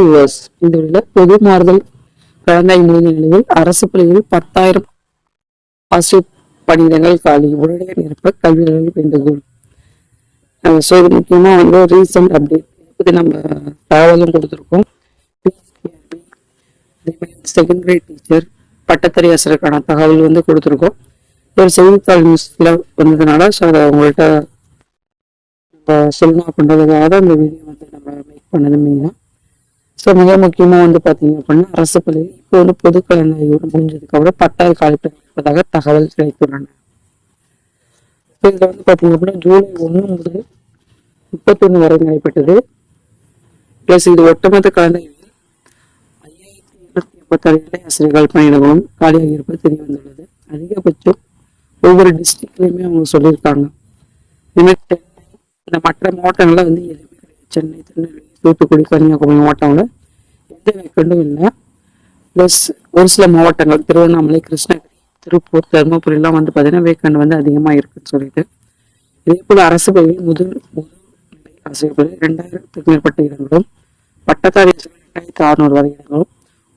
Viewers, இந்த வீடியோல பொது மாறுதல் கலந்தாய் முடிந்த நிலையில் அரசு பள்ளிகளில் 10,000 ஆசிரியர் பணியிடங்கள் காலி, உடனடியாக நிரப்ப கல்வியாளர்கள் வேண்டுகோள். ஸோ இது முக்கியமா ரீசன்ட் அப்டேட் பற்றி நம்ம தகவலும் கொடுத்துருக்கோம். செகண்ட் கிரேட் டீச்சர் பட்டத்தறி ஆசிரியருக்கான தகவல் கொடுத்துருக்கோம். ஒரு செய்தித்தாள் நியூஸ்ல வந்ததுனால ஸோ அதை உங்கள்கிட்ட சொல்லணும் அப்படின்றதுக்காக தான் இந்த வீடியோ நம்ம மேக் பண்ணது மெயினாக. ஸோ மிக முக்கியமாக பார்த்தீங்க அப்படின்னா அரசு பள்ளியில் இப்போ பொது கலந்தாய்வு முடிஞ்சதுக்கு அப்புறம் 10,000 காலிப்பணிகள் இருப்பதாக தகவல் கிடைத்துள்ளன. ஸோ இதில் பார்த்தீங்க அப்படின்னா ஜூலை 1 முதல் 31 வரை நடைபெற்றது. ப்ளஸ் இது ஒட்டுமொத்த கலந்தாய்வில் 5,286 இளை ஆசிரியர்கள் பணியிடங்களும் காலியாக இருப்பது தெரிய வந்துள்ளது. அதிகபட்சம் ஒவ்வொரு டிஸ்ட்ரிக்ட்லையுமே அவங்க சொல்லியிருக்காங்க. இதுமாதிரி இந்த மற்ற மாவட்டங்களில் எதுவுமே கிடையாது. சென்னை, திருநெல்வேலி, தூத்துக்குடி, கன்னியாகுமரி மாவட்டங்களில் எந்த வேக்கண்டும் இல்லை. ப்ளஸ் ஒரு சில மாவட்டங்கள் திருவண்ணாமலை, கிருஷ்ணகிரி, திருப்பூர், தருமபுரியெல்லாம் பார்த்தீங்கன்னா வேக்கண்ட் அதிகமாக இருக்குன்னு சொல்லிட்டு. இதே போல் அரசு பள்ளியில் முதல் ஆசிரியர் பள்ளி 2,000க்கும் மேற்பட்ட இடங்களும், பட்டதாரி 2,600 வரை இடங்களும்,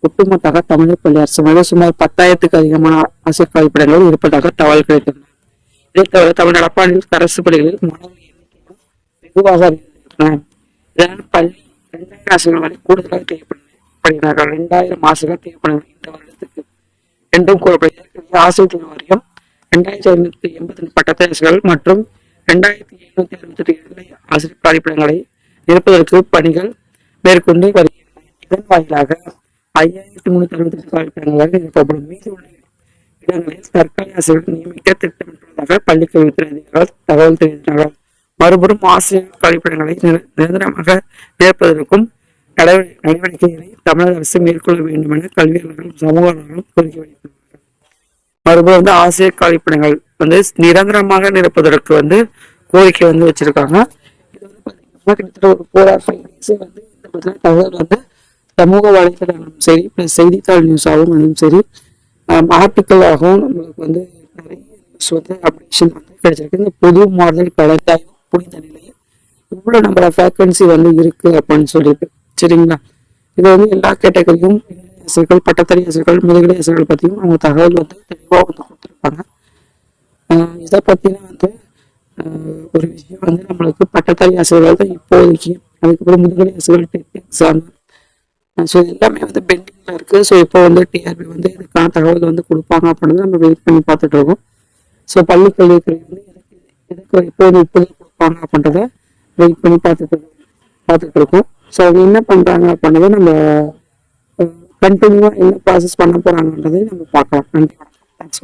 ஒட்டுமொத்தாக தமிழக பள்ளி அரசு பள்ளியில் சுமார் 10,000க்கும் அதிகமான ஆசிரியர் காலிப்படங்களும் இருப்பதாக தகவல் கிடைத்துள்ளன. இதை தவிர தமிழ் நடப்பாண்டில் அரசு பள்ளிகளில் மாணவர்கள் எண்ணிக்கையும் வெகுவாக அதிகரித்துள்ளன. இதனால் பள்ளி 2,000 ஆசிரியர்கள் வரை கூடுதலாக தேவைப்படுகிறார்கள். 2,000 ஆசிரியர்கள் தேவைப்படுகிறது இந்த வருடத்துக்கு என்றும் கூறப்படுகிறது. ஆசிரியர் வாரியம் 2,582 பட்டதாரிகள் மற்றும் 2,768 இளநிலை ஆசிரியர் காலிப்படங்களை நிரப்புவதற்கு பணிகள் மேற்கொண்டு வருகின்றன. இதன் வாயிலாக 5,368 காலிப்படங்கள் நிரப்பப்படும். மீது உள்ள இடங்களில் தற்காலிக ஆசிரியர்கள் நியமிக்க திட்டமிட்டுள்ளதாக பள்ளிக்கல்வித்துறை அதிகாரிகள் தகவல் தெரிவித்தனர். மறுபுறம் ஆசிரியர் கழிப்பிடங்களை நிரந்தரமாக நிரப்புவதற்கும் நடவடிக்கைகளை தமிழக அரசு மேற்கொள்ள வேண்டும் என கல்வியாளர்களும் சமூகங்களும் கோரிக்கை வைத்துள்ளனர். மறுபுறம் ஆசிரியர் கழிப்பிடங்கள் நிரந்தரமாக நிரப்புவதற்கு கோரிக்கை வச்சிருக்காங்க. இது பாத்தீங்கன்னா கிட்டத்தட்ட ஒரு 4 or 5 days இந்த தகவல் சமூக வலைதளங்களும் சரி, பிளஸ் செய்தித்தாள் நியூஸாகவும் சரி, ஆர்டிக்கலாகவும் நம்மளுக்கு நிறைய நியூஸ் அப்டேஷன் கிடைச்சிருக்கு. இந்த பொது மாறுதல் கலந்தாய்வு புரிந்த நிலையில் இவ்வளோ நம்பர் ஆஃப் வேக்கன்சி இருக்கு அப்படின்னு சொல்லிட்டு, சரிங்களா. இது எல்லா கேட்டகரியும் ஆசிரியர்கள், பட்டத்தறி ஆசிரியர்கள், முதுகலை ஆசிரியர்கள் பற்றியும் அவங்க தகவல் தெளிவாக கொடுத்துருப்பாங்க. இதை பற்றின ஒரு விஷயம் நம்மளுக்கு பட்டத்தறி ஆசிரியர்கள் தான் இப்போதைக்கு, அதுக்கப்புறம் முதுகலை ஆசிரியர்கள் டெட் எக்ஸாம், ஸோ எல்லாமே பெண்டிங்ல இருக்கு. ஸோ இப்போ டிஆர்பி இதுக்கான தகவல் கொடுப்பாங்க அப்படின்னு நம்ம வெயிட் பண்ணி பார்த்துட்டு இருக்கோம். ஸோ பள்ளிக்கல்வித்துறை எதுக்கு இப்போ இப்போது கொடுப்பாங்க அப்படின்றத வெயிட் பண்ணி பார்த்துட்டு இருக்கோம். ஸோ அவங்க என்ன பண்றாங்க அப்படின்றத நம்ம கண்டினியூவா என்ன ப்ராசஸ் பண்ண போறாங்கன்றதை நம்ம பார்க்கலாம். நன்றி, தேங்க்ஸ்.